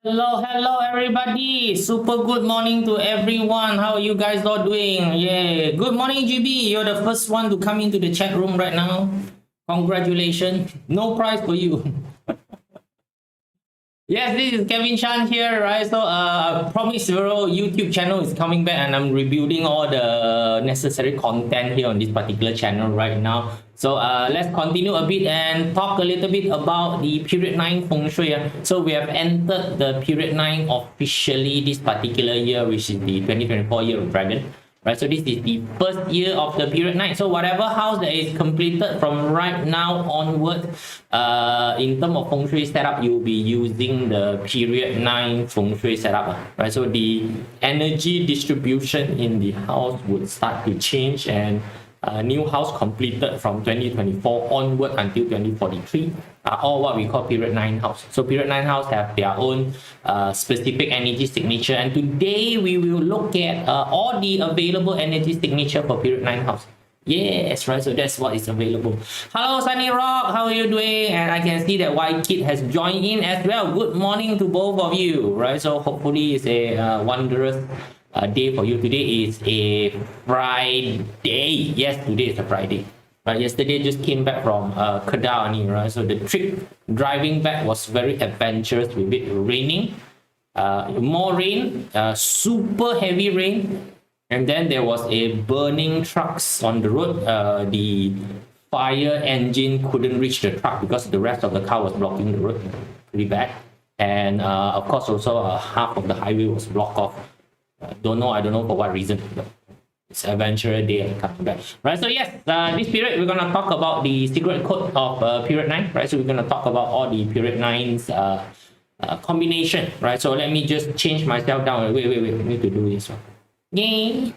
Hello, everybody. Super good morning to everyone. How are you guys all doing? Yeah. Good morning, GB. You're the first one to come into the chat room right now. Congratulations. No prize for you. Yes, this is Kevin Chan here, right? So, Promise Zero YouTube channel is coming back, and I'm rebuilding all the necessary content here on this particular channel right now. So, let's continue a bit and talk a little bit about the period 9 feng shui. So, we have entered the period 9 officially this particular year, which is the 2024 year of Dragon. Right, so this is the first year of the period 9. So whatever house that is completed from right now onward, in terms of feng shui setup, you'll be using the period 9 feng shui setup. Right, so the energy distribution in the house would start to change, and new house completed from 2024 onward until 2043 are all what we call period 9 house. So period 9 house have their own specific energy signature, and today we will look at all the available energy signature for period 9 house. Yes, right, so that's what is available. Hello Sunny Rock, how are you doing? And I can see that White Kid has joined in as well. Good morning to both of you, right? So hopefully it's a wondrous day for you. Today is a Friday. Yes, today is a Friday. Yesterday just came back from Kedah, right? So the trip driving back was very adventurous with it raining, more rain, super heavy rain, and then there was a burning trucks on the road. The fire engine couldn't reach the truck because the rest of the car was blocking the road pretty bad, and of course also half of the highway was blocked off. I don't know for what reason. It's adventure day and coming back. Right, so yes, this period we're gonna talk about the secret code of period 9. Right, so we're gonna talk about all the period 9's combination. Right, so let me just change myself down. Wait, we need to do this one. Yay!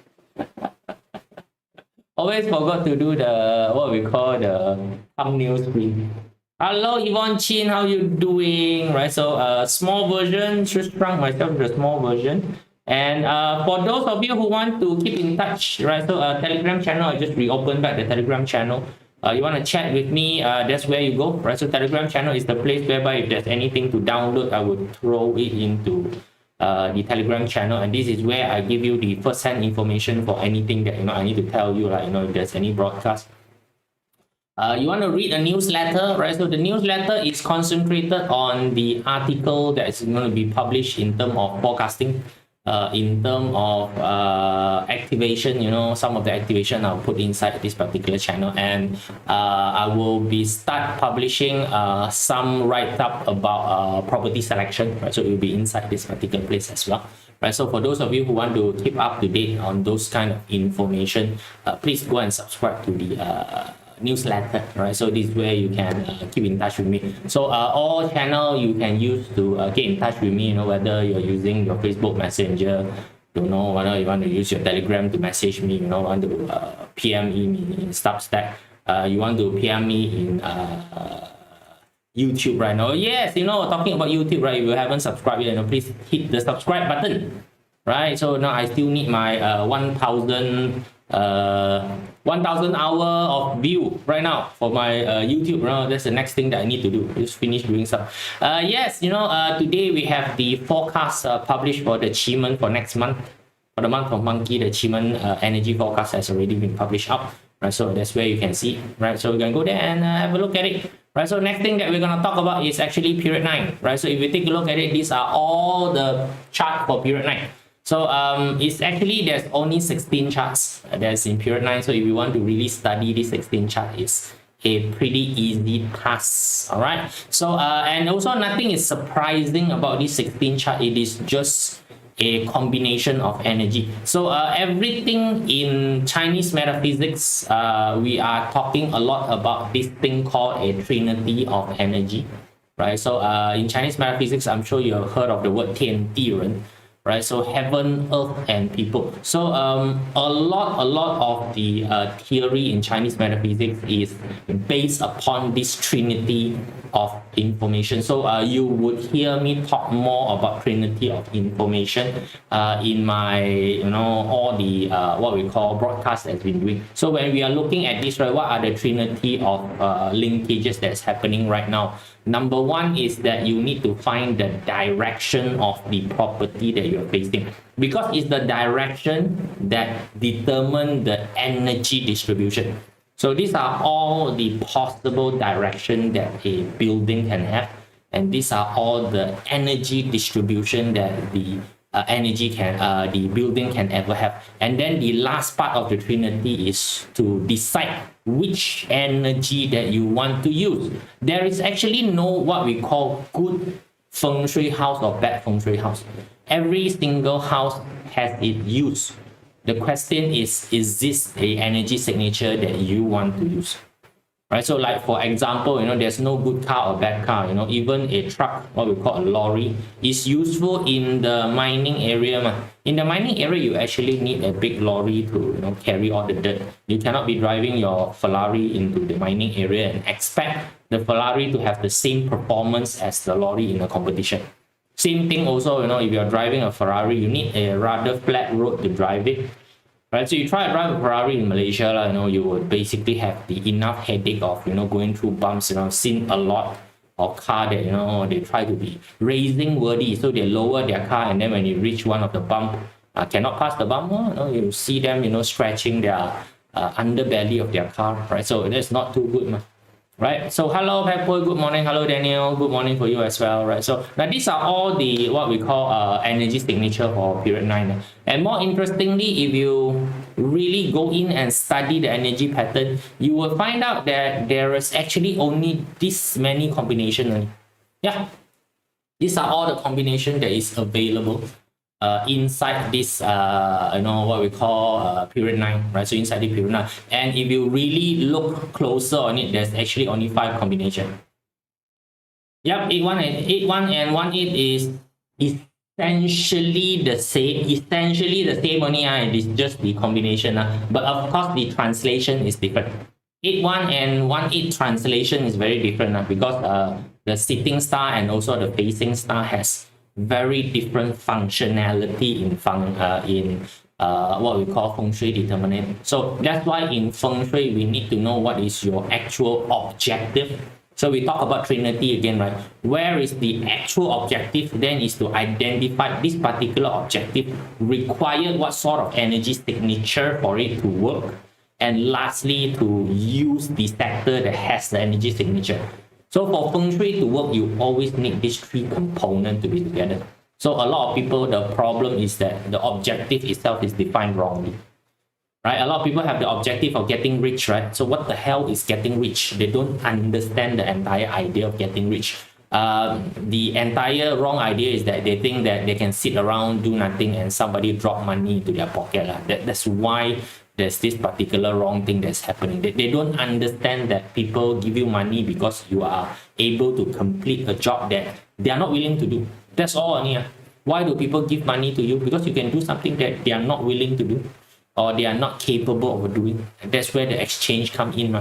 Always forgot to do the what we call the thumbnail screen. Hello Yvonne Chin, how you doing? Right, so small version, just shrunk myself to the small version. And for those of you who want to keep in touch, right? So Telegram channel, I just reopened back the Telegram channel. You want to chat with me? That's where you go, right? So Telegram channel is the place whereby if there's anything to download, I would throw it into the Telegram channel, and this is where I give you the first-hand information for anything that I need to tell you, like if there's any broadcast. You want to read a newsletter, right? So the newsletter is concentrated on the article that is going to be published in terms of forecasting. In terms of activation, some of the activation I'll put inside this particular channel, and I will be start publishing some write-up about property selection, right? So it will be inside this particular place as well, right? So for those of you who want to keep up to date on those kind of information, please go and subscribe to the newsletter, right? So this is where you can keep in touch with me. So all channel you can use to get in touch with me, whether you're using your Facebook Messenger, whether you want to use your Telegram to message me, want to PM me in Substack, you want to PM me in YouTube right now. Yes, talking about YouTube, right? If you haven't subscribed yet, please hit the subscribe button, right? So now I still need my 1,000 hour of view right now for my YouTube. That's the next thing that I need to do. Just finish doing some. Yes, today we have the forecast published for the Qi for next month. For the month of Monkey, the Qi energy forecast has already been published up. Right, so that's where you can see. Right, so we can go there and have a look at it. Right, so next thing that we're gonna talk about is actually period 9. Right, so if you take a look at it, these are all the chart for period 9. So it's actually there's only 16 charts that's in period 9. So if you want to really study this 16 chart, it's a pretty easy task. All right. So and also nothing is surprising about this 16 chart. It is just a combination of energy. So everything in Chinese metaphysics, we are talking a lot about this thing called a trinity of energy, right? So in Chinese metaphysics, I'm sure you have heard of the word 天地人. Right, so heaven, earth, and people. So a lot of the theory in Chinese metaphysics is based upon this trinity of information. So you would hear me talk more about trinity of information in my all the what we call broadcast has been doing. So when we are looking at this, right, what are the trinity of linkages that's happening right now Number one is that you need to find the direction of the property that you're facing, because it's the direction that determine the energy distribution. So these are all the possible direction that a building can have, and these are all the energy distribution that the the building can ever have. And then the last part of the trinity is to decide which energy that you want to use. There is actually no what we call good feng shui house or bad feng shui house. Every single house has its use. The question is this a energy signature that you want to use? Right, so like for example, there's no good car or bad car. Even a truck, what we call a lorry, is useful in the mining area. In the mining area, you actually need a big lorry to carry all the dirt. You cannot be driving your Ferrari into the mining area and expect the Ferrari to have the same performance as the lorry in a competition. Same thing also, if you're driving a Ferrari, you need a rather flat road to drive it. Right, so you try to drive a Ferrari in Malaysia, you would basically have the enough headache of going through bumps. Seen a lot of car that they try to be racing worthy, so they lower their car, and then when you reach one of the bump, cannot pass the bump. You see them scratching their underbelly of their car, right? So that's not too good. Right, so hello Pepper, good morning. Hello Daniel, good morning for you as well. Right, so now these are all the what we call energy signature for period 9. And more interestingly, if you really go in and study the energy pattern, you will find out that there is actually only this many combinations. Yeah, these are all the combination that is available inside this what we call period 9, right? So inside the period 9, and if you really look closer on it, there's actually only 5 combinations. Yep, 8-1 and 1-8 is essentially the same only. It is just the combination, but of course the translation is different. 8-1 and 1-8 translation is very different because the sitting star and also the facing star has very different functionality in what we call feng shui determinant. So that's why in feng shui we need to know what is your actual objective. So we talk about trinity again, right? Where is the actual objective? Then is to identify this particular objective require what sort of energy signature for it to work, and lastly to use the sector that has the energy signature. So for feng shui to work, you always need these 3 components to be together. So a lot of people, the problem is that the objective itself is defined wrongly. Right? A lot of people have the objective of getting rich, right? So what the hell is getting rich? They don't understand the entire idea of getting rich. The entire wrong idea is that they think that they can sit around, do nothing, and somebody drop money into their pocket. That's why there's this particular wrong thing that's happening. They don't understand that people give you money because you are able to complete a job that they are not willing to do. That's all. Why do people give money to you? Because you can do something that they are not willing to do, or they are not capable of doing. That's where the exchange come in.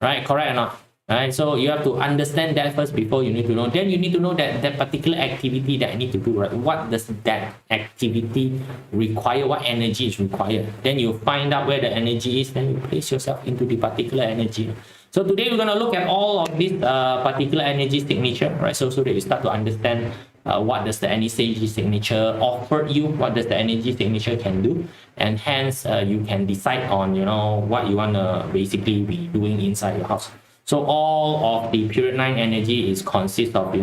Right? Correct or not? Right? So you have to understand that first before you need to know. Then you need to know that particular activity that I need to do, right? What does that activity require? What energy is required? Then you find out where the energy is, then you place yourself into the particular energy. So today we're going to look at all of this particular energy signature, right? So that you start to understand what does the energy signature offer you, what does the energy signature can do, and hence you can decide on what you want to basically be doing inside your house. So all of the period 9 energy is consists of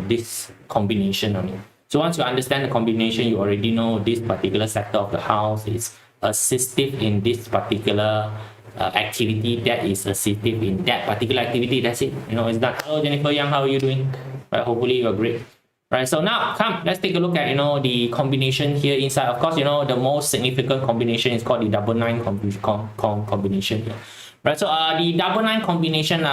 this combination only. So once you understand the combination, you already know this particular sector of the house is assistive in this particular activity, that is assistive in that particular activity. That's it. It's done. Hello Jennifer Young, how are you doing? Right, hopefully you're great. Right, so now let's take a look at the combination here inside. Of course, the most significant combination is called the 9-9 combination. Right, so the 9-9 combination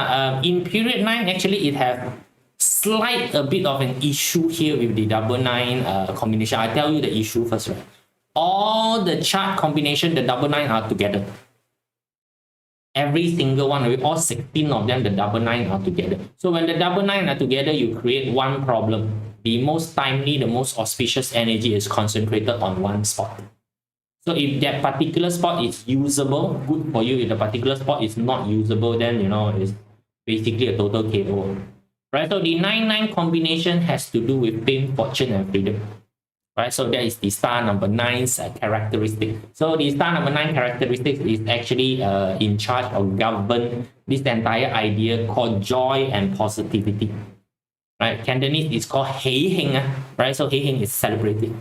in period 9, actually it have slight a bit of an issue here with the 9-9 combination. I'll tell you the issue first. Right? All the chart combination, the 9-9 are together. Every single one, with all 16 of them, the 9-9 are together. So when the 9-9 are together, you create one problem. The most timely, the most auspicious energy is concentrated on one spot. So if that particular spot is usable, good for you. If the particular spot is not usable, then it's basically a total KO. right? So the 9-9 combination has to do with fame, fortune, and freedom, right? So that is the star number nine's characteristic. So the star number nine characteristics is actually in charge of govern this entire idea called joy and positivity, right? Cantonese is called hei heng, right? So hei heng is celebrated,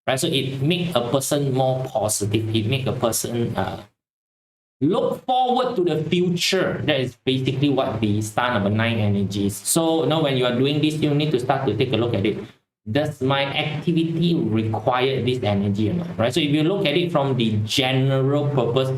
right? So it makes a person more positive. It makes a person look forward to the future. That is basically what the star number nine energy is. So now when you are doing this, you need to start to take a look at it. Does my activity require this energy or not? Right? So if you look at it from the general purpose,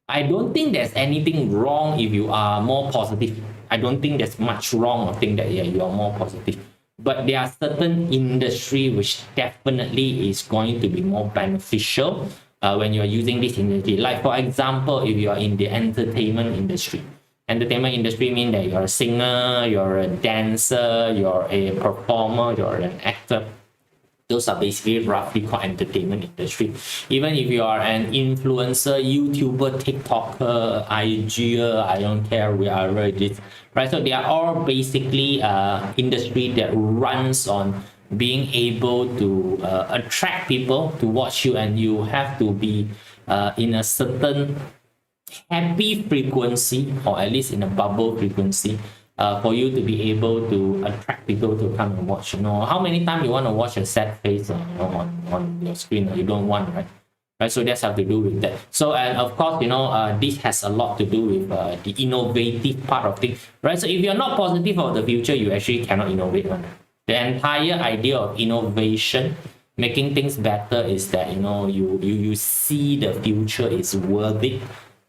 I don't think there's anything wrong if you are more positive. I don't think there's much wrong or think that you are more positive. But there are certain industry which definitely is going to be more beneficial when you are using this energy. Like for example, if you are in the entertainment industry. Entertainment industry means that you're a singer, you're a dancer, you're a performer, you're an actor. Those are basically roughly called entertainment industry. Even if you are an influencer, YouTuber, TikToker, IGer, I don't care, we are already, right? So they are all basically industry that runs on being able to attract people to watch you, and you have to be in a certain happy frequency, or at least in a bubble frequency, for you to be able to attract people to come and watch. You know, how many times you want to watch a sad face on your screen? You don't want, right? Right, so that's have to do with that. So, and of course, you know, this has a lot to do with the innovative part of things, right? So if you're not positive of the future, you actually cannot innovate. Right? The entire idea of innovation, making things better, is that, you know, you see the future is worth it.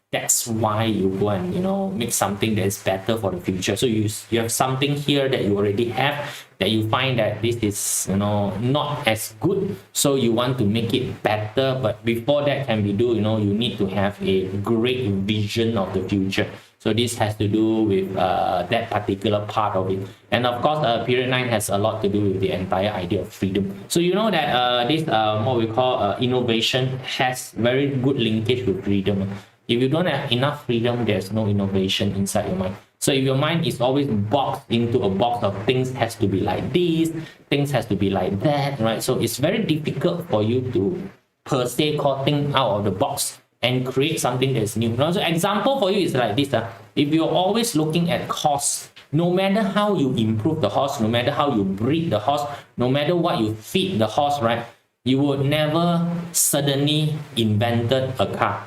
That's why you go and, you know, make something that is better for the future. So you have something here that you already have, that you find that this is, you know, not as good, so you want to make it better. But before that can be do, you know, you need to have a great vision of the future. So this has to do with that particular part of it. And of course, period 9 has a lot to do with the entire idea of freedom. So you know that this what we call innovation has very good linkage with freedom. If you don't have enough freedom, there's no innovation inside your mind. So if your mind is always boxed into a box of things has to be like this, things has to be like that, right? So it's very difficult for you to per se call things out of the box and create something that's new. So example for you is like this. If you're always looking at cost, no matter how you improve the horse, no matter how you breed the horse, no matter what you feed the horse, right? You would never suddenly invented a car.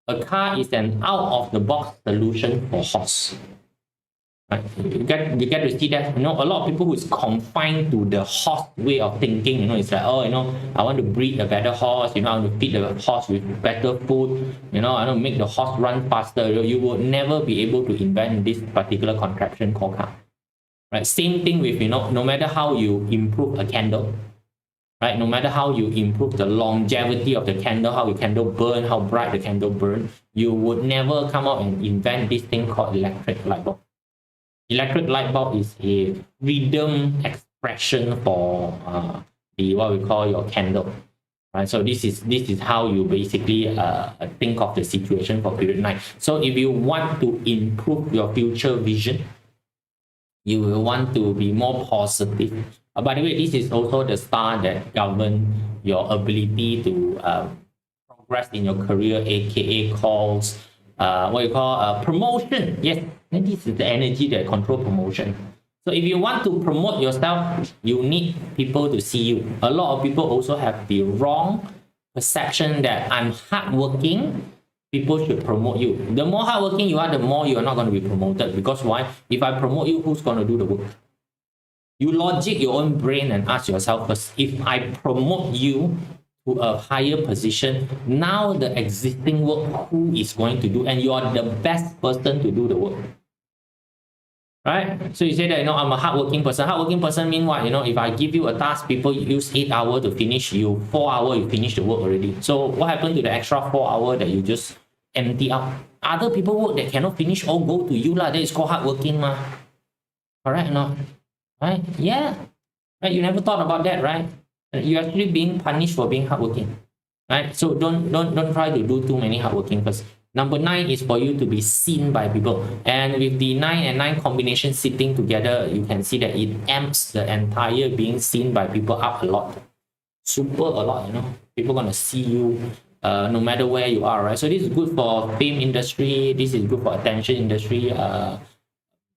A car is an out-of-the-box solution for horse. Right? You get to see that, you know, a lot of people who is confined to the horse way of thinking, you know, it's like, oh, you know, I want to breed a better horse, you know, I want to feed the horse with better food, you know, I want to make the horse run faster. You will never be able to invent this particular contraption called car. Right? Same thing with, you know, no matter how you improve a candle, right? No matter how you improve the longevity of the candle, how the candle burn, how bright the candle burn, you would never come out and invent this thing called electric light bulb. Electric light bulb is a freedom expression for the what we call your candle, right? So this is how you basically think of the situation for period 9. So if you want to improve your future vision, you will want to be more positive. By the way, this is also the star that governs your ability to progress in your career, aka calls what you call promotion. Yes, and this is the energy that control promotion. So if you want to promote yourself, you need people to see you. A lot of people also have the wrong perception that I'm hardworking, people should promote you. The more hardworking you are, the more you are not going to be promoted. Because why? If I promote you, who's going to do the work? You logic your own brain and ask yourself first, if I promote you to a higher position, now the existing work, who is going to do? And you are the best person to do the work. Right? So you say that, you know, I'm a hardworking person. Hardworking person mean what? You know, if I give you a task, people use 8 hours to finish, you 4 hours, you finish the work already. So what happened to the extra 4 hours that you just empty out? Other people work that cannot finish all go to you lah. That is called hardworking ma. Correct or not? Right? Yeah. Right? You never thought about that, right? You're actually being punished for being hardworking. Right? So don't try to do too many hardworking first. Number 9 is for you to be seen by people. And with the 9 and 9 combination sitting together, you can see that it amps the entire being seen by people up a lot. Super a lot, you know. People gonna see you no matter where you are, right? So this is good for fame industry. This is good for attention industry.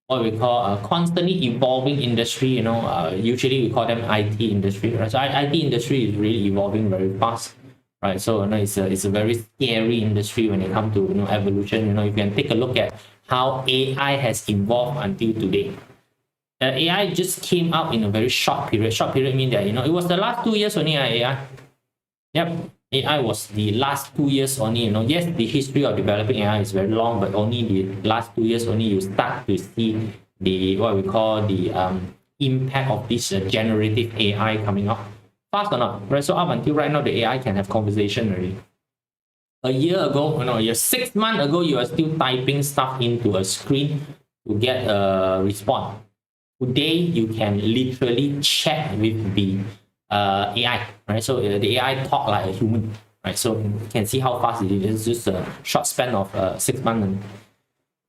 What we call a constantly evolving industry, you know. Usually we call them IT industry, right? So IT industry is really evolving very fast. Right, so you know, it's a very scary industry when it comes to, you know, evolution. You know, you can take a look at how AI has evolved until today. AI just came out in a very short period. Short period means that, you know, it was the last 2 years only. AI, yep, AI was the last 2 years only. You know, yes, the history of developing AI is very long, but only the last 2 years only you start to see the what we call the impact of this generative AI coming up. Fast or not, right? So up until right now, the AI can have conversation already. A year ago, you know, 6 months ago, you are still typing stuff into a screen to get a response. Today, you can literally chat with the AI, right? So the AI talk like a human, right? So you can see how fast it is. It's just a short span of 6 months.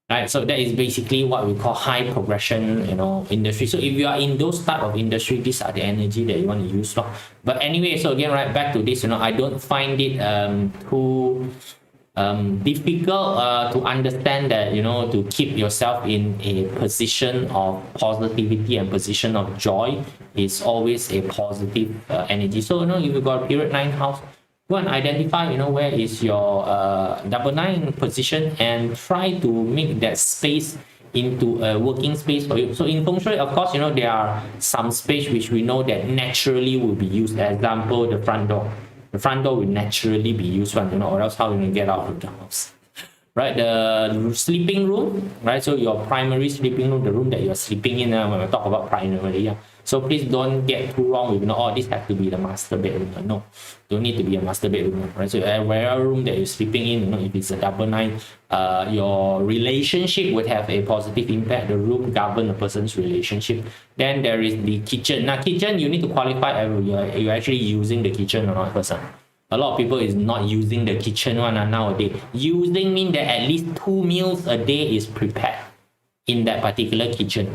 Right, so that is basically what we call high progression, you know, industry. So if you are in those type of industry, these are the energy that you want to use. But anyway, so again, right back to this, you know, I don't find it too difficult to understand that, you know, to keep yourself in a position of positivity and position of joy is always a positive energy. So, you know, if you got a period 9 house, go and identify, you know, where is your double 9 position, and try to make that space into a working space for you. So in feng shui, of course, you know, there are some space which we know that naturally will be used. As example, the front door. The front door will naturally be used, one, you know, or else how you get out of the house. Right, the sleeping room, right? So your primary sleeping room, the room that you're sleeping in, when we talk about primary, yeah. So please don't get too wrong with, you know, oh, this has to be the master bedroom. No, don't need to be a master bedroom, right? So wherever room that you're sleeping in, you know, if it's a double 9, your relationship would have a positive impact. The room govern a person's relationship. Then there is the kitchen. Now, kitchen, you need to qualify you're actually using the kitchen or not first. A lot of people is not using the kitchen one nowadays. Using means that at least 2 meals a day is prepared in that particular kitchen.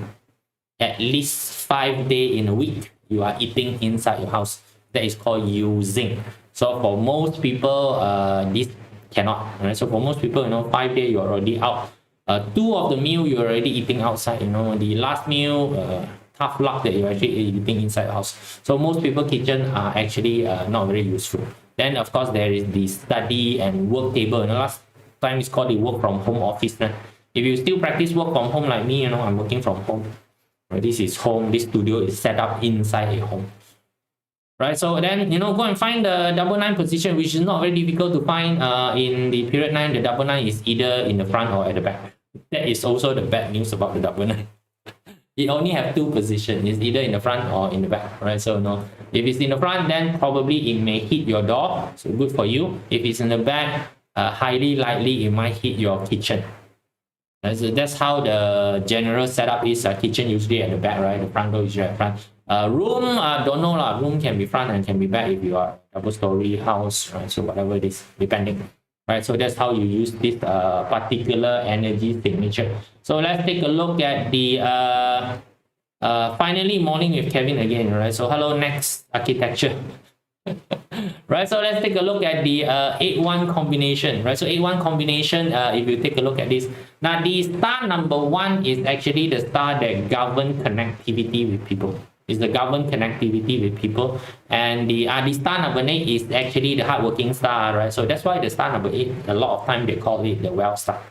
At least 5 days in a week, you are eating inside your house. That is called using. So for most people, this cannot. Right? So for most people, you know, 5 days you're already out. 2 of the meal you're already eating outside. You know, the last meal, tough luck that you're actually eating inside the house. So most people kitchen are actually not very useful. Then of course there is the study and work table. You know, last time it's called the work from home office. If you still practice work from home like me, you know, I'm working from home. Right? This is home. This studio is set up inside a home. Right, so then, you know, go and find the double 9 position, which is not very difficult to find. In the period 9, the double 9 is either in the front or at the back. That is also the bad news about the double 9. It only have 2 positions. It's either in the front or in the back, right? So no, if it's in the front, then probably it may hit your door, so good for you. If it's in the back, highly likely it might hit your kitchen. So that's how the general setup is. Kitchen usually at the back, right? The front door usually at front. Room, don't know lah. Room can be front and can be back if you are double-story house, right? So whatever it is, depending. Right, so that's how you use this particular energy signature. So let's take a look at the finally morning with Kevin again, right? So hello, next architecture. Right, so let's take a look at the 8-1 combination, right? So 8-1 combination, if you take a look at this, now the star number 1 is actually the star that governs connectivity with people. It's the governed connectivity with people, and the star number 8 is actually the hardworking star, right? So that's why the star number 8, a lot of time they call it the well star,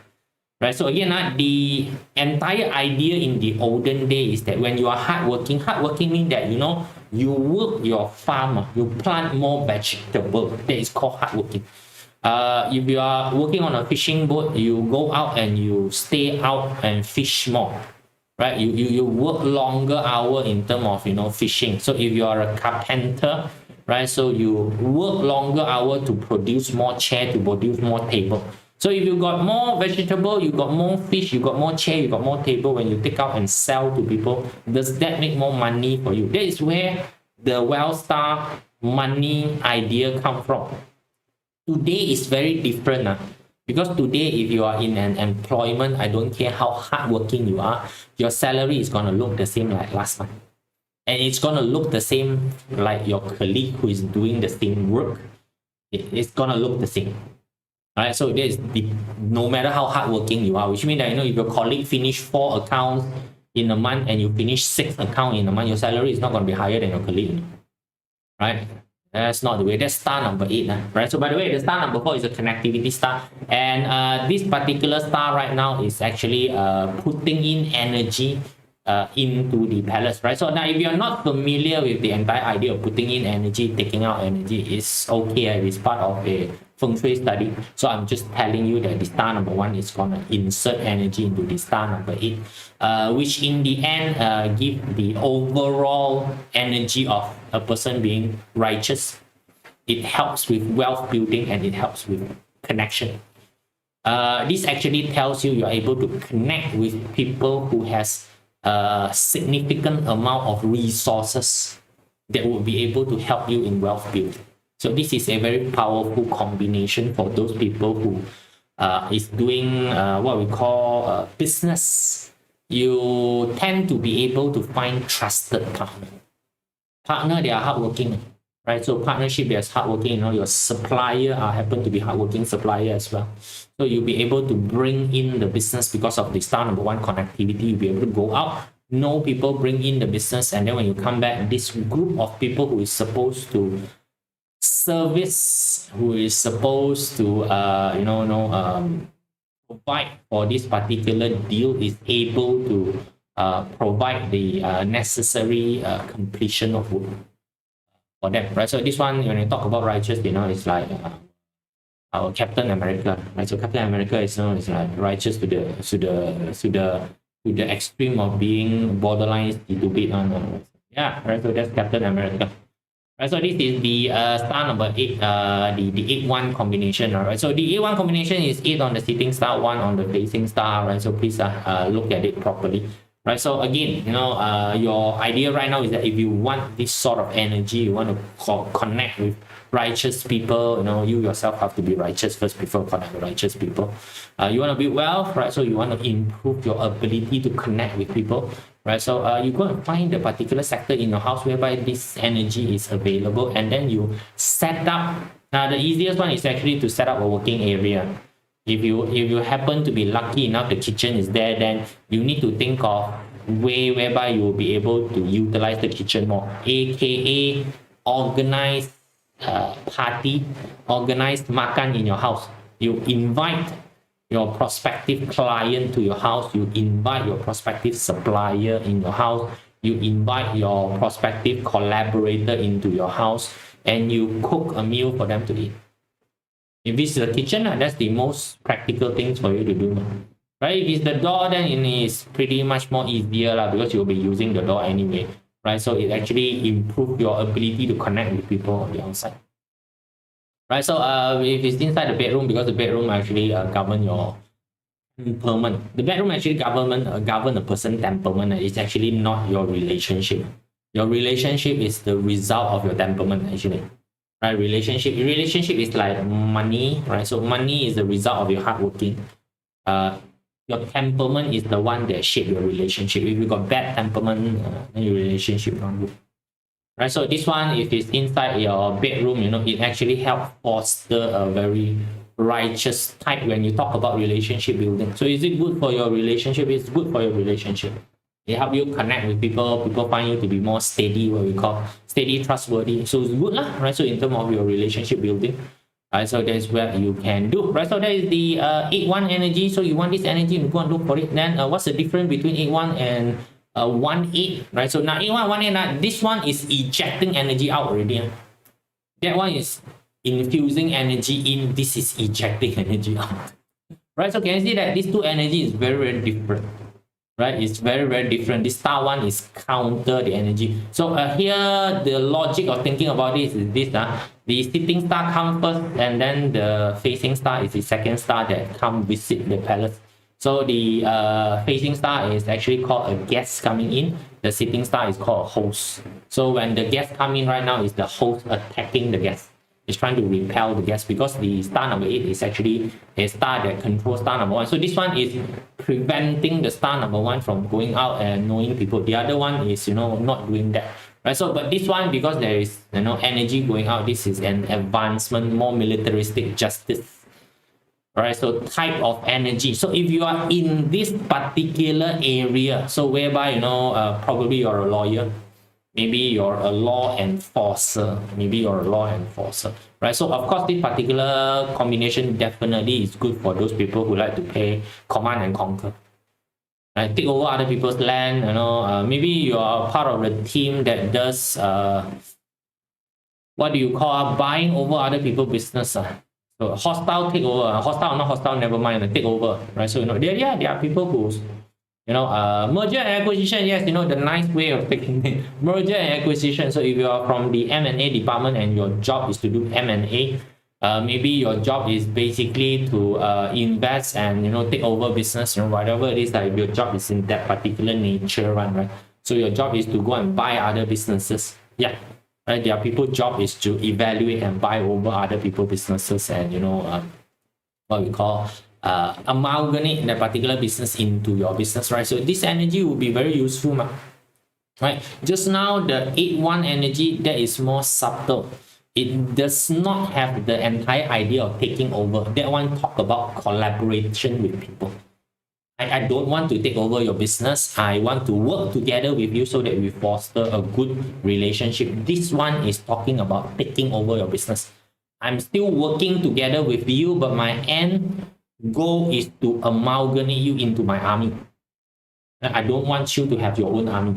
right? So again, the entire idea in the olden day is that when you are hardworking means that, you know, you work your farm, you plant more vegetable. That is called hardworking. If you are working on a fishing boat, you go out and you stay out and fish more. Right, you work longer hour in terms of, you know, fishing. So if you are a carpenter, right, so you work longer hour to produce more chair, to produce more table. So if you got more vegetable, you got more fish, you got more chair, you got more table, when you take out and sell to people, does that make more money for you? That is where the well star money idea come from. Today is very different. Because today, if you are in an employment, I don't care how hardworking you are, your salary is going to look the same like last month. And it's going to look the same like your colleague who is doing the same work. It's going to look the same. All right, so there's no matter how hardworking you are, which means that, you know, if your colleague finish 4 accounts in a month and you finish 6 accounts in a month, your salary is not going to be higher than your colleague, right? That's not the way. That's star number 8, right? So by the way, the star number 4 is a connectivity star, and this particular star right now is actually putting in energy into the palace, right? So now, if you're not familiar with the entire idea of putting in energy, taking out energy, is okay. It's part of a Feng Shui study. So I'm just telling you that the star number 1 is gonna insert energy into the star number 8, which in the end give the overall energy of a person being righteous. It helps with wealth building and it helps with connection. This actually tells you are able to connect with people who has a significant amount of resources that will be able to help you in wealth building. So this is a very powerful combination for those people who is doing what we call business. You tend to be able to find trusted partner. They are hardworking, right? So partnership, there's hardworking. You know, your supplier happen to be hardworking supplier as well. So you'll be able to bring in the business because of the star number 1 connectivity. You'll be able to go out, know people, bring in the business, and then when you come back, this group of people who is supposed to service, who is supposed to provide for this particular deal, is able to provide the necessary completion of work for them, right? So this one, when you talk about righteous, you know, it's like our Captain America, right? So Captain America is, you know, is like righteous to the extreme of being borderline stupid on. Yeah, right. So that's Captain America. Right, so this is the star number 8, the 8-1 combination, right? So the 8-1 combination is 8 on the sitting star, 1 on the facing star, right? So please look at it properly, right? So again, you know, your idea right now is that if you want this sort of energy, you want to connect with righteous people, you know, you yourself have to be righteous first before connect with righteous people. You want to build wealth, right? So you want to improve your ability to connect with people, right? So you go and find the particular sector in your house whereby this energy is available, and then you set up. Now the easiest one is actually to set up a working area. If you happen to be lucky enough, the kitchen is there, then you need to think of way whereby you will be able to utilize the kitchen more, aka organize party, organized makan in your house. You invite your prospective client to your house, you invite your prospective supplier in your house, you invite your prospective collaborator into your house, and you cook a meal for them to eat. If it's the kitchen, that's the most practical things for you to do, right? If it's the door, then it is pretty much more easier because you'll be using the door anyway, right? So it actually improves your ability to connect with people on the outside, right? So if it's inside the bedroom, because the bedroom actually govern your temperament. The bedroom actually govern a person's temperament. It's actually not your relationship. Your relationship is the result of your temperament, actually, right? Relationship is like money, right? So money is the result of your hard working. Your temperament is the one that shape your relationship. If you got bad temperament, then your relationship not good, right? So this one, if it's inside your bedroom, you know, it actually helps foster a very righteous type when you talk about relationship building. So is it good for your relationship? It's good for your relationship. It helps you connect with people. People find you to be more steady, what we call steady, trustworthy. So it's good, right? So in terms of your relationship building, right? So that's what you can do, right? So that is the 8-1 energy. So you want this energy, you go and look for it. Then what's the difference between 8-1 and 1-8, right? So now 8-1, 1-8, this one is ejecting energy out already. That one is infusing energy in. This is ejecting energy out, right? So can you see that these two energy is very, very different, right? It's very, very different. This star one is counter the energy. So here the logic of thinking about this is this: the sitting star comes first, and then the facing star is the second star that come visit the palace. So the facing star is actually called a guest coming in. The sitting star is called a host. So when the guest come in right now, is the host attacking the guest. It's trying to repel the gas because the star number 8 is actually a star that controls star number 1. So this one is preventing the star number 1 from going out and knowing people. The other one is, not doing that. Right? So, but this one, because there is, energy going out, this is an advancement, more militaristic justice. Right, so type of energy. So if you are in this particular area, so whereby probably you're a lawyer, maybe you're a law enforcer, right? So of course this particular combination definitely is good for those people who like to play command and conquer, right? Take over other people's land. Maybe you are part of the team that does what do you call buying over other people's business. So hostile takeover, hostile or not hostile, never mind, take over, right? So there are people who, merger and acquisition. Yes, the nice way of taking it, merger and acquisition. So if you are from the M&A department and your job is to do M&A, maybe your job is basically to invest and take over business, whatever it is that if your job is in that particular nature, right? So your job is to go and buy other businesses. Yeah. Right, there are people's job is to evaluate and buy over other people's businesses and what we call amalgamate that particular business into your business, right? So this energy will be very useful, right? Just now the 8-1 energy, that is more subtle. It does not have the entire idea of taking over. That one talk about collaboration with people. I don't want to take over your business. I want to work together with you so that we foster a good relationship. This one is talking about taking over your business. I'm still working together with you, but my end goal is to amalgamate you into my army. I don't want you to have your own army.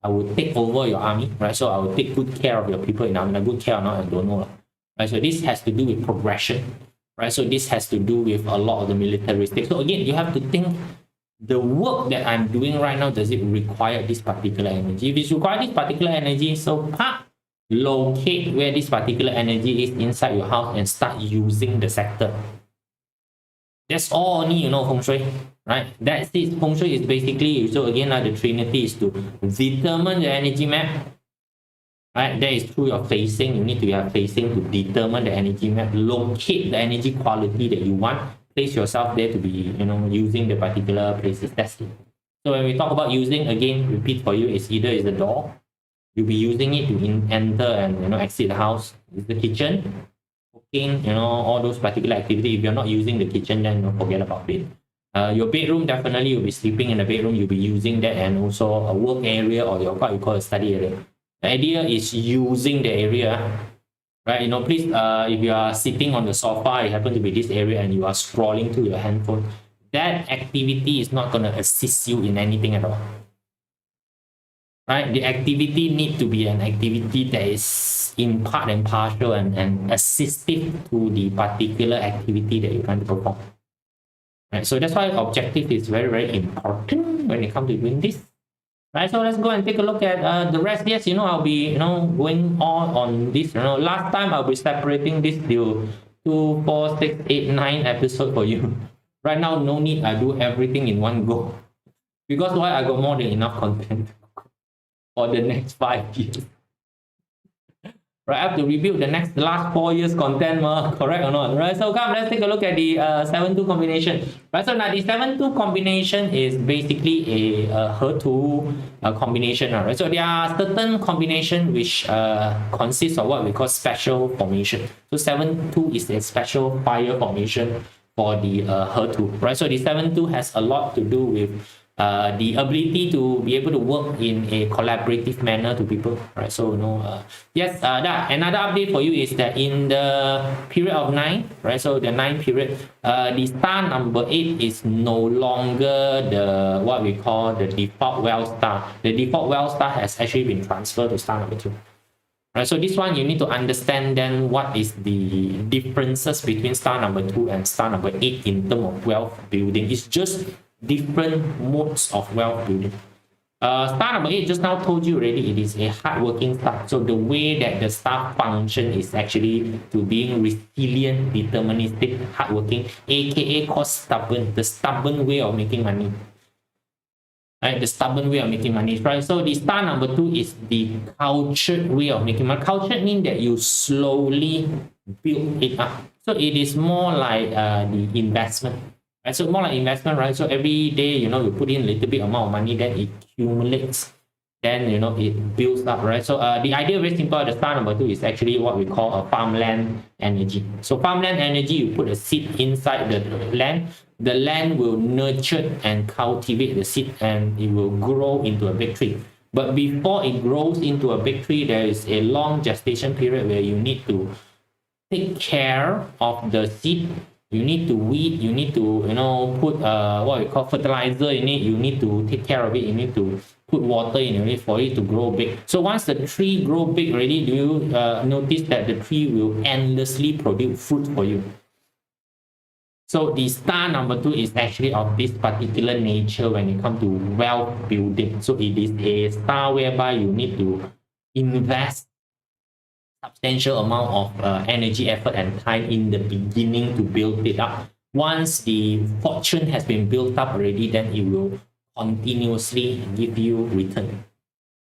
I will take over your army, right? So I will take good care of your people in army. Good care or not, I don't know. Right? So this has to do with progression, right? So this has to do with a lot of the militaristic. So again, you have to think, the work that I'm doing right now, does it require this particular energy? If it requires this particular energy, so locate where this particular energy is inside your house and start using the sector. That's all only, Feng Shui, right? That's it. Feng Shui is basically, so again, the trinity is to determine the energy map, right? That is through your facing. You need to have facing to determine the energy map, locate the energy quality that you want, place yourself there to be, using the particular places. That's it. So when we talk about using, again, repeat for you, it's either is the door, you'll be using it to enter and exit the house. It's the kitchen, cooking, all those particular activities. If you're not using the kitchen, then forget about it. Your bedroom, definitely you'll be sleeping in the bedroom, you'll be using that, and also a work area or what you call a study area. The idea is using the area. Right, please, if you are sitting on the sofa, it happens to be this area, and you are scrolling through your handphone, that activity is not going to assist you in anything at all. Right, the activity need to be an activity that is in part and partial and assistive to the particular activity that you want to perform. Right, so that's why objective is very, very important when it comes to doing this. Right, so let's go and take a look at the rest. Yes, I'll be, going on this. Last time I'll be separating this to 2, 4, 6, 8, 9 episodes for you. Right now, no need. I do everything in one go. Because why? I got more than enough content for the next 5 years. Right, I have to review the last 4 years content, correct or not? Right, so come, let's take a look at the 7-2 combination. Right, so now the 7-2 combination is basically a He2 combination. Right, so there are certain combination which consists of what we call special formation. So 7-2 is a special fire formation for the He2. Right, so the 7-2 has a lot to do with the ability to be able to work in a collaborative manner to people, right? So yes, another update for you is that in the period of 9, right? So the 9 period, the star number 8 is no longer the what we call the default well star. The default well star has actually been transferred to star number 2. Right, so this one you need to understand then what is the differences between star number 2 and star number 8 in terms of wealth building. It's just different modes of wealth building. Star number 8, just now told you already, it is a hardworking star. So the way that the star function is actually to being resilient, deterministic, hardworking, aka called stubborn, the stubborn way of making money. Right, the stubborn way of making money, right? So the star number 2 is the cultured way of making money. Cultured means that you slowly build it up. So it is more like the investment, right? So more like investment, right? So every day, you put in a little bit amount of money, then it accumulates, then it builds up, right? So the idea very simple. The star number 2 is actually what we call a farmland energy. So farmland energy, you put a seed inside the land will nurture and cultivate the seed, and it will grow into a big tree. But before it grows into a big tree, there is a long gestation period where you need to take care of the seed. You need to weed, you need to put what we call fertilizer in it, you need to take care of it, you need to put water in it for it to grow big. So once the tree grow big already, do you notice that the tree will endlessly produce fruit for you? So the star number 2 is actually of this particular nature when it comes to wealth building. So it is a star whereby you need to invest substantial amount of energy, effort, and time in the beginning to build it up. Once the fortune has been built up already, then it will continuously give you return.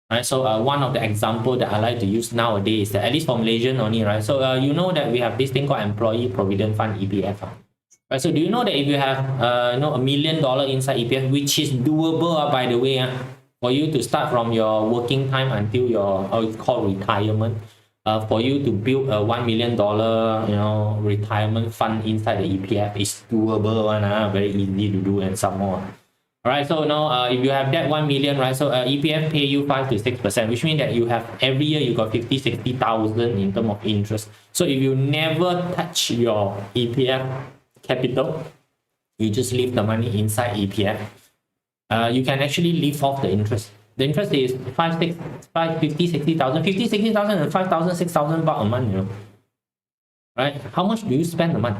Right, so one of the example that I like to use nowadays is that, at least for Malaysian only, right? So you know that we have this thing called Employee Provident Fund, EPF. Right, so do you know that if you have $1 million inside EPF, which is doable, by the way, for you to start from your working time until your it's called retirement, for you to build a $1 million retirement fund inside the EPF is doable one, very easy to do, and some more. All right, so now if you have that 1 million, right, so EPF pay you 5 to 6%, which means that you have every year you got 50,000-60,000 in terms of interest. So if you never touch your EPF capital, you just leave the money inside EPF, you can actually leave off the interest. The interest is 50, 60,000, 50, 60,000 and 5,000, 6,000 baht a month, right? How much do you spend a month?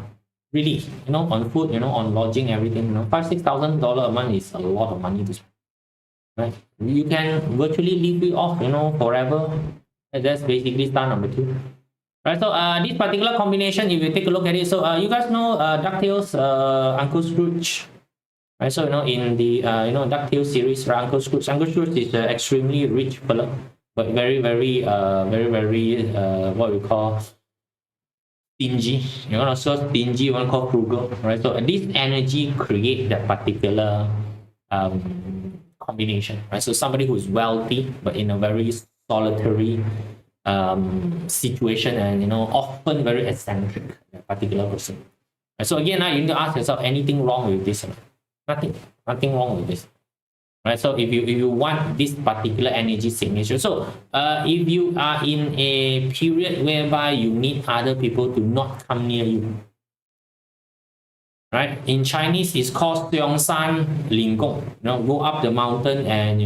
Really, on food, on lodging, everything, $5,000-6,000 a month is a lot of money to spend, right? You can virtually live it off, forever. And that's basically star number 2. Right, so this particular combination, if you take a look at it, so you guys know DuckTales, Uncle Scrooge, right? So in the DuckTales series, right, Uncle Scrooge is an extremely rich fellow, but very what we call stingy. You want to so stingy, you want to call frugal, right? So this energy create that particular combination, right? So somebody who's wealthy but in a very solitary situation, and often very eccentric, that particular person. And so again, now you need to ask yourself, anything wrong with this? Nothing wrong with this. Right, so if you want this particular energy signature, so if you are in a period whereby you need other people to not come near you, right? In Chinese, it's called Xiong San Ling Gong. Go up the mountain and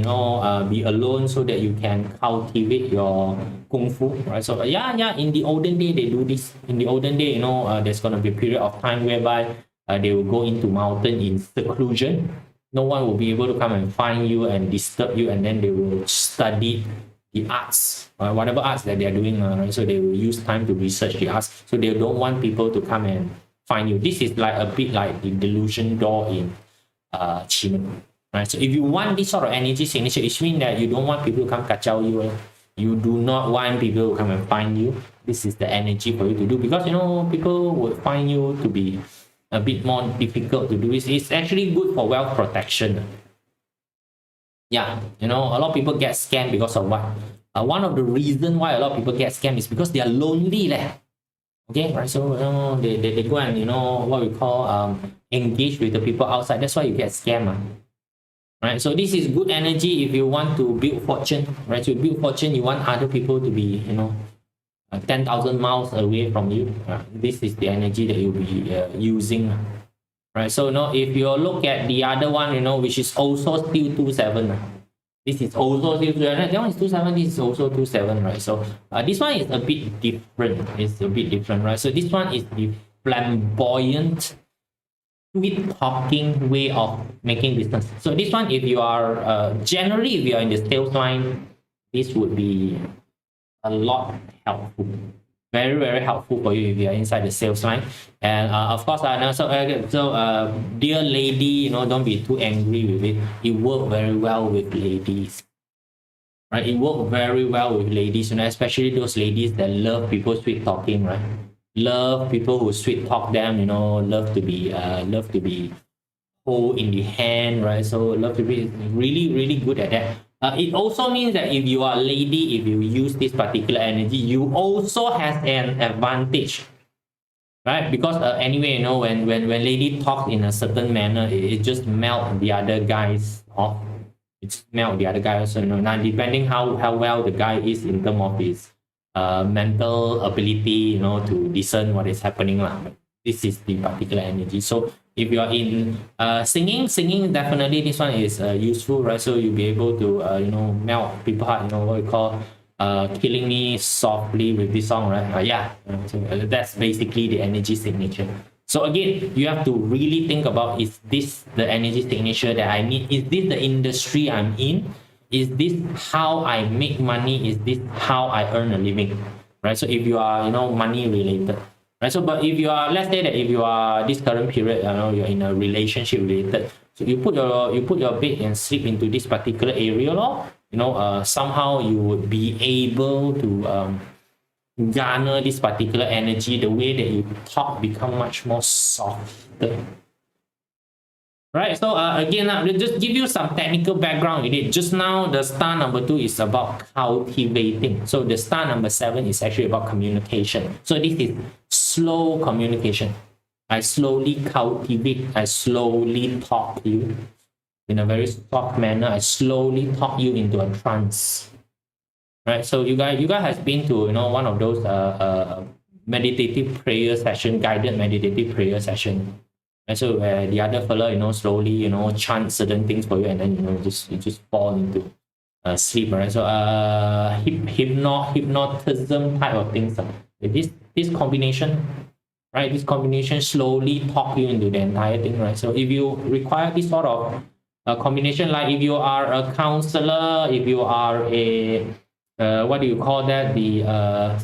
be alone so that you can cultivate your kung fu, right? So in the olden day they do this. In the olden day, there's gonna be a period of time whereby they will go into mountain in seclusion. No one will be able to come and find you and disturb you, and then they will study the arts, whatever arts that they are doing, right? So they will use time to research the arts. So they don't want people to come and find you. This is like a bit like the delusion door in Qi, right? So if you want this sort of energy signature, it means that you don't want people to come kacau you. You do not want people to come and find you. This is the energy for you to do, because people would find you to be a bit more difficult to do this. It's actually good for wealth protection. Yeah, a lot of people get scammed because of what? One of the reasons why a lot of people get scammed is because they are lonely. Okay, right? So they go and what we call engage with the people outside. That's why you get scammed. Right? So this is good energy if you want to build fortune. Right? So build fortune, you want other people to be 10,000 miles away from you. This is the energy that you'll be using. Right? So if you look at the other one, which is also still 27. This is also still 27. That one is 27. This is also 27. Right? So this one is a bit different. It's a bit different, right? So this one is the flamboyant, sweet talking way of making business. So this one, if you are generally, if you are in the sales line, this would be a lot helpful, very helpful for you if you are inside the sales line. And of course, dear lady, don't be too angry with it. It works very well with ladies, right? It works very well with ladies, especially those ladies that love people sweet talking, right? love people who sweet talk them, love to be hold in the hand, right? So love to be really, really good at that. It also means that if you are a lady, if you use this particular energy, you also has an advantage, right? Because anyway, when lady talk in a certain manner, it just melt the other guys off. It's melt the other guy also. Now depending how well the guy is in terms of his mental ability, to discern what is happening lah. This is the particular energy. So if you are in singing definitely this one is useful, right? So you'll be able to melt people heart. What we call killing me softly with this song, right? Yeah, so that's basically the energy signature. So again, you have to really think about, is this the energy signature that I need? Is this the industry I'm in? Is this how I make money? Is this how I earn a living? Right? So if you are, money related, right? So but if you are, let's say that if you are this current period, you're in a relationship related, so you put your bed and sleep into this particular area, somehow you would be able to garner this particular energy. The way that you talk become much more softer, right? So again, just give you some technical background in it. Just now the star number 2 is about cultivating, so the star number 7 is actually about communication. So this is slow communication. I slowly cultivate, I slowly talk you in a very soft manner. I slowly talk you into a trance, right? So you guys has been to one of those meditative prayer session, guided meditative prayer session, and so where the other fella slowly chant certain things for you, and then you just fall into sleep, right? So hypnotism type of things. This combination, right? This combination slowly talk you into the entire thing, right? So if you require this sort of combination, like if you are a counselor, if you are a what do you call that? The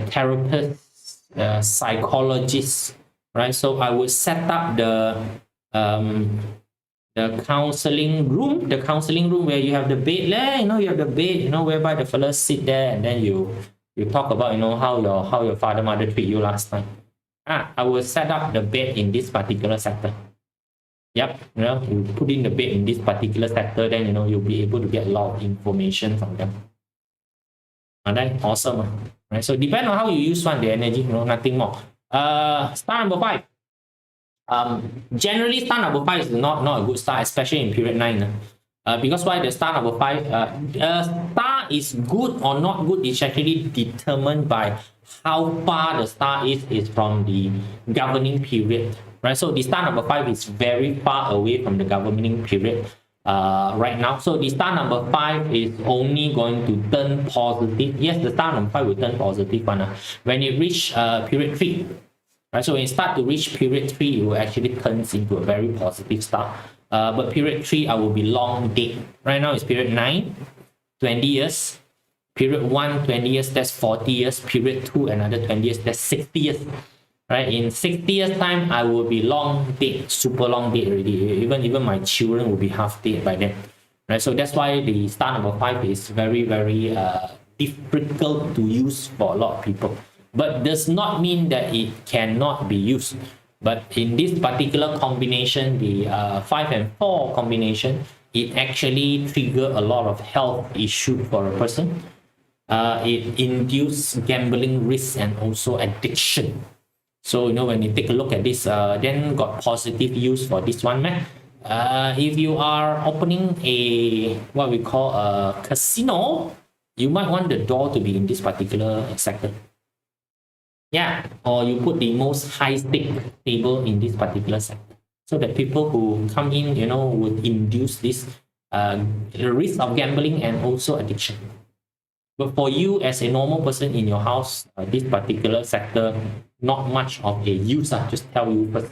therapist, psychologist, right? So I would set up the counseling room, where you have the bed there, you have the bed, whereby the fellas sit there, and then you talk about how your father mother treat you last time. I will set up the bed in this particular sector. Yep, you put in the bed in this particular sector, then you'll be able to get a lot of information from them. And then awesome, right? So depend on how you use the energy, nothing more. Star number 5. Generally star number 5 is not a good star, especially in period 9. Because why the star number 5? Star is good or not good is actually determined by how far the star is from the governing period, right? So the star number 5 is very far away from the governing period right now. So the star number 5 is only going to turn positive. Yes, the star number 5 will turn positive when it reach period 3. Right? So when you start to reach period 3, it will actually turns into a very positive star. But period 3, I will be long dead. Right now it's period 9, 20 years. Period 1, 20 years, that's 40 years. Period 2, another 20 years, that's 60 years. Right? In 60 years time, I will be long dead, super long dead already. Even my children will be half dead by then. Right? So that's why the star number 5 is very, very difficult to use for a lot of people. But does not mean that it cannot be used. But in this particular combination, the 5 and 4 combination, it actually trigger a lot of health issue for a person. It induce gambling risk and also addiction. So when you take a look at this, then got positive use for this one, man. If you are opening a what we call a casino, you might want the door to be in this particular sector. Yeah, or you put the most high stake table in this particular sector, so that people who come in, would induce this risk of gambling and also addiction. But for you as a normal person in your house, this particular sector, not much of a use. Just tell you first,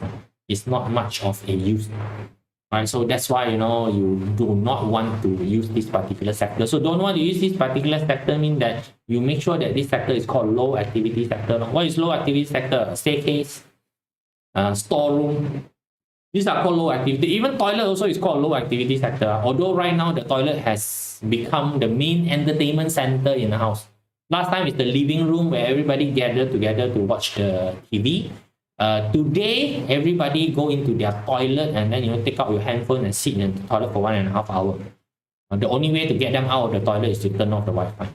it's not much of a use. Right? So that's why, you do not want to use this particular sector. So don't want to use this particular sector mean that you make sure that this sector is called low activity sector. What is low activity sector? Staircase, storeroom. These are called low activity. Even toilet also is called low activity sector. Although right now the toilet has become the main entertainment center in the house. Last time is the living room where everybody gathered together to watch the TV. Today, everybody go into their toilet and then take out your handphone and sit in the toilet for 1.5 hours. The only way to get them out of the toilet is to turn off the Wi-Fi.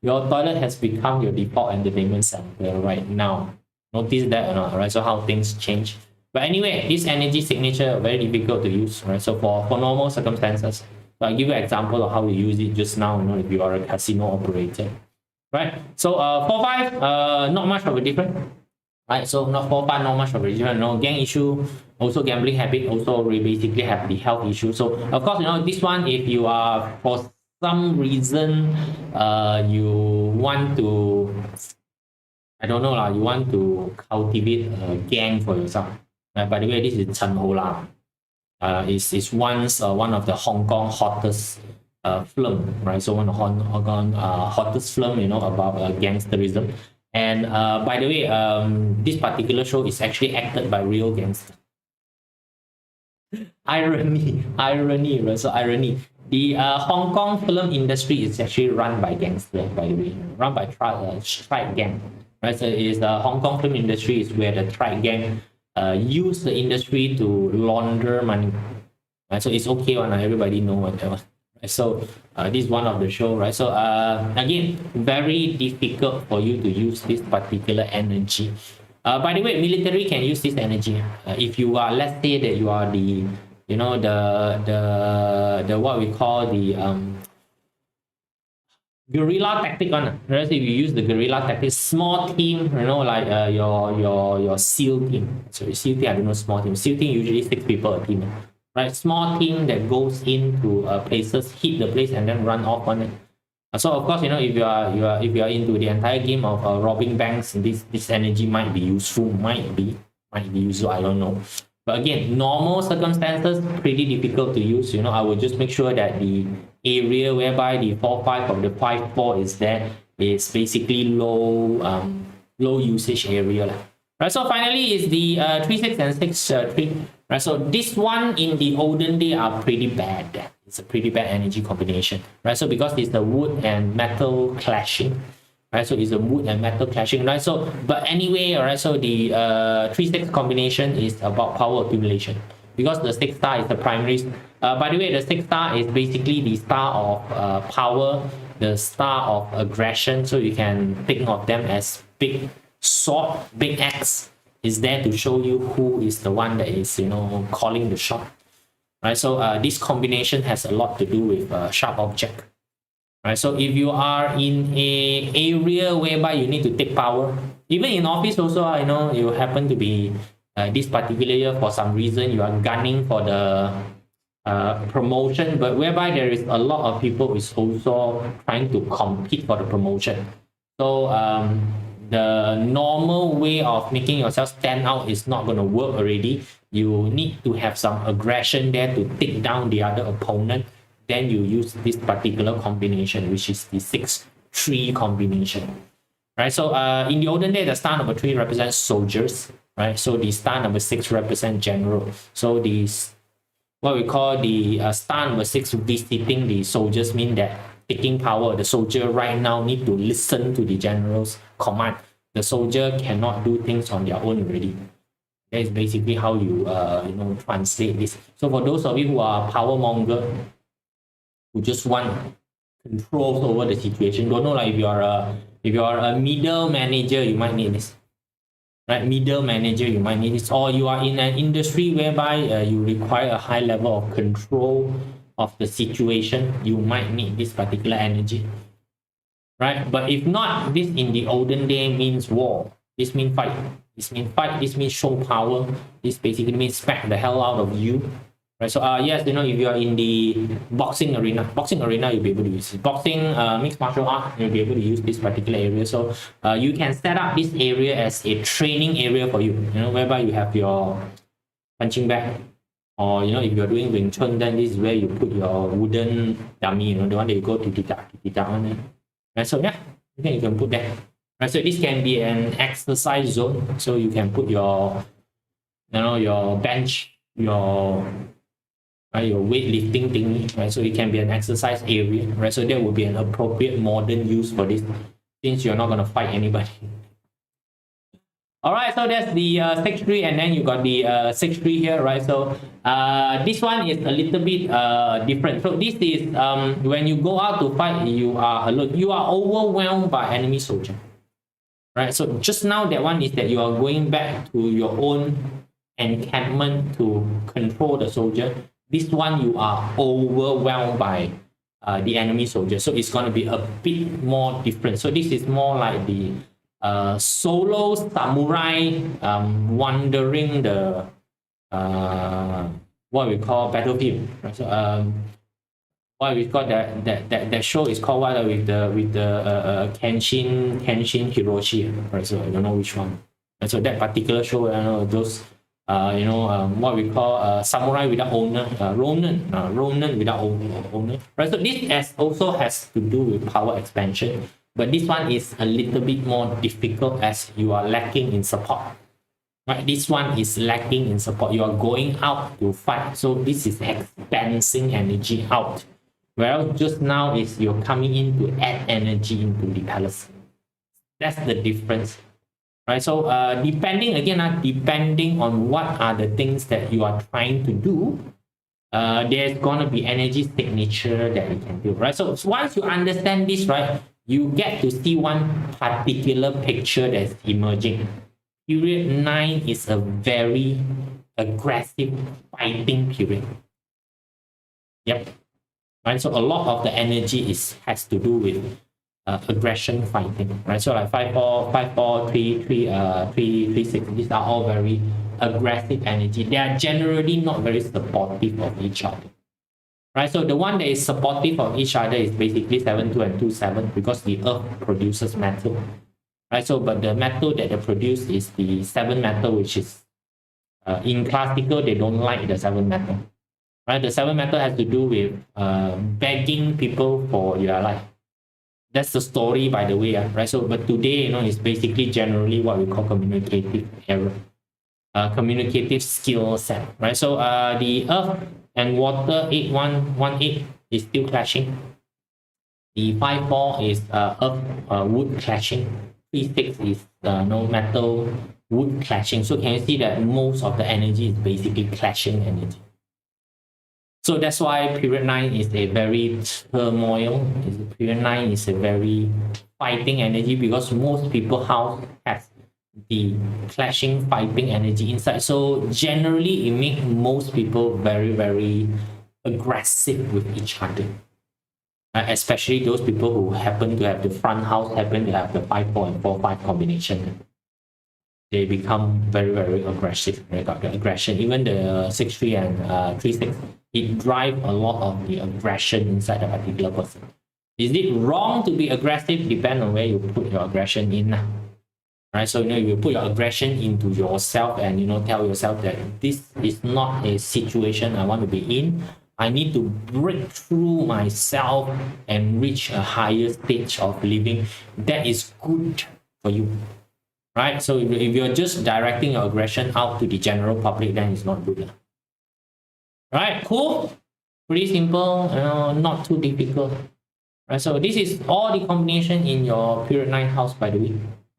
Your toilet has become your default entertainment center right now. Notice that or not, right? So how things change. But anyway, this energy signature very difficult to use, right? So for normal circumstances, so I'll give you an example of how you use it just now. If you are a casino operator, right? So 4-5, not much of a difference, right? So not 4-5, not much of a difference. Gang issue, also gambling habit, also we basically have the health issue. So of course, this one, if you are for some reason you want to, I don't know you want to cultivate a gang for yourself. By the way, this is Chen Ho La. Is once one of the Hong Kong hottest film, right? So one of the Hong Kong hottest film, about gangsterism. And by the way, this particular show is actually acted by real gangsters. Irony, right? So irony. The Hong Kong film industry is actually run by gangsters, by the way, run by Triad gang, right? So is the Hong Kong film industry is where the Triad gang use the industry to launder money, right? So it's okay when everybody know whatever. Right? So this is one of the show, right? So again, very difficult for you to use this particular energy. By the way, military can use this energy. If you are, let's say that you are the the what we call the guerrilla tactic one. Whereas if you use the guerrilla tactic, small team, like your SEAL team. So SEAL team, I don't know small team. SEAL team usually 6 people a team, right? Small team that goes into places, hit the place, and then run off on it. So of course, if you are into the entire game of robbing banks, this energy might be useful, might be useful. I don't know. But again, normal circumstances, pretty difficult to use. I will just make sure that the area whereby the 4-5 of the 5-4 is there is basically low usage area. Right. So finally is the 3-6 and 6-3. Right. So this one in the olden day are pretty bad. It's a pretty bad energy combination. Right. So because it's the wood and metal clashing. Right, so it's a wood and metal clashing, right? So, but anyway, all right. So the 3-6 combination is about power accumulation because the 6 star is the primary. By the way, the 6 star is basically the star of power, the star of aggression. So you can think of them as big sword, big axe is there to show you who is the one that is calling the shot, right? So this combination has a lot to do with sharp object. Right, so if you are in a area whereby you need to take power, even in office also, you happen to be this particular year for some reason you are gunning for the promotion, but whereby there is a lot of people is also trying to compete for the promotion. So the normal way of making yourself stand out is not going to work already. You need to have some aggression there to take down the other opponent. Then you use this particular combination, which is the 6-3 combination, right? So in the olden day, the star number 3 represents soldiers, right? So the star number 6 represents general. So these what we call the star number 6 visiting the soldiers mean that taking power. The soldier right now need to listen to the general's command. The soldier cannot do things on their own already. That is basically how you translate this. So for those of you who are power monger, who just want control over the situation. Don't know, like if you are a middle manager, you might need this. Right, middle manager, you might need this, or you are in an industry whereby you require a high level of control of the situation, you might need this particular energy. Right, but if not, this in the olden day means war. This means fight. This means fight. This means show power. This basically means smack the hell out of you. Right, so yes, if you are in the boxing arena, you'll be able to use it. Boxing, mixed martial art, you'll be able to use this particular area. So you can set up this area as a training area for you, whereby you have your punching bag, or if you're doing Wing Chun, then this is where you put your wooden dummy, the one that you go to on it. Right, so yeah, you can put that. Right, so this can be an exercise zone, so you can put your your bench, your right? Your weightlifting thing, right? So it can be an exercise area, right? So that would be an appropriate modern use for this, since you're not going to fight anybody. All right, so that's the 6-3, and then you got the 6-3 here, right? So this one is a little bit different. So this is when you go out to fight, you are alone. You are overwhelmed by enemy soldier, right? So just now that one is that you are going back to your own encampment to control the soldier. This one you are overwhelmed by the enemy soldier. So it's going to be a bit more different. So this is more like the solo samurai wandering the what we call battlefield. Right? So what we call that show is called what with the Kenshin Hiroshi. Right? So I don't know which one. And so that particular show, those what we call samurai without owner, Ronin without owner. Right? So this also has to do with power expansion. But this one is a little bit more difficult as you are lacking in support. Right? This one is lacking in support. You are going out to fight. So this is expensing energy out. Whereas just now is you're coming in to add energy into the palace. That's the difference. Right? So depending on what are the things that you are trying to do, there's gonna be energy signature that you can do. Right? So once you understand this, right, you get to see one particular picture that's emerging. Period 9 is a very aggressive fighting period. Yep. Right. So a lot of the energy has to do with aggression fighting. Right. So like 5-4, 5-4, 3-3, 3-3-6. These are all very aggressive energy. They are generally not very supportive of each other. Right, so the one that is supportive of each other is basically 7-2 and 2-7 because the earth produces metal. Right, so but the metal that they produce is the 7 metal, which is in classical they don't like the 7 metal. Right, the 7 metal has to do with begging people for your life. That's the story, by the way. Right, so but today it's basically generally what we call communicative error, communicative skill set. Right, so the earth and water 8-1-1-8 is still clashing. The 5-4 is earth wood clashing. 3-6 is no metal wood clashing. So can you see that most of the energy is basically clashing energy? So that's why period 9 is a very turmoil. Period 9 is a very fighting energy because most people house has the clashing fighting energy inside. So generally it makes most people very, very aggressive with each other, especially those people who happen to have the front house happen to have the 5-4 and 4-5 combination. They become very, very aggressive. They got the aggression. Even the 6-3 and 3-6, it drives a lot of the aggression inside a particular person. Is it wrong to be aggressive? Depends on where you put your aggression in. Right, so you put your aggression into yourself and tell yourself that this is not a situation I want to be in. I need to break through myself and reach a higher stage of living. That is good for you. Right, so if you're just directing your aggression out to the general public, then it's not good. Right, cool, pretty simple, not too difficult. Right, so this is all the combination in your period 9 house, by the way.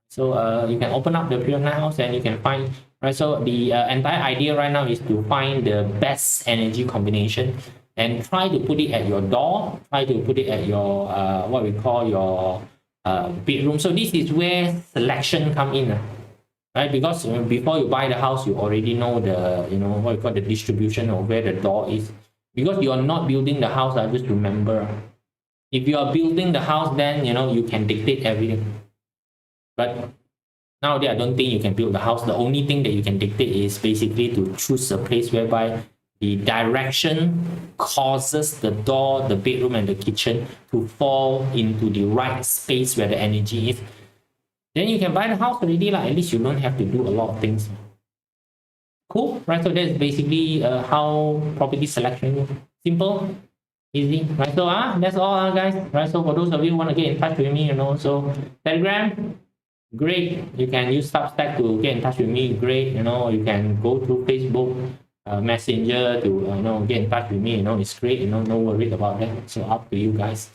So you can open up the period 9 house and you can find, right? So the entire idea right now is to find the best energy combination and try to put it at your door, try to put it at your, what we call your bedroom. So this is where selection come in, right? Because before you buy the house, you already know the, what we call the distribution of where the door is. Because you are not building the house, I just remember. If you are building the house, then, you can dictate everything. But nowadays, I don't think you can build the house. The only thing that you can dictate is basically to choose a place whereby the direction causes the door, the bedroom, and the kitchen to fall into the right space where the energy is. Then you can buy the house already. At least you don't have to do a lot of things. Cool, right? So that's basically how property selection is. Simple, easy, right? So that's all, guys. Right? So for those of you who want to get in touch with me, so Telegram. Great. You can use Substack to get in touch with me. Great. You can go through Facebook. messenger to get in touch with me, it's great, no worry about that. So up to you guys.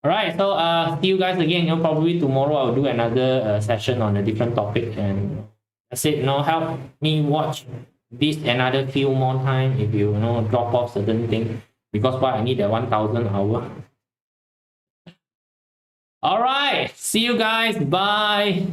All right, so see you guys again. Probably tomorrow I'll do another session on a different topic, and that's it. Help me watch this another few more time if you drop off certain thing, because why I need a 1,000 hour. All right, see you guys. Bye.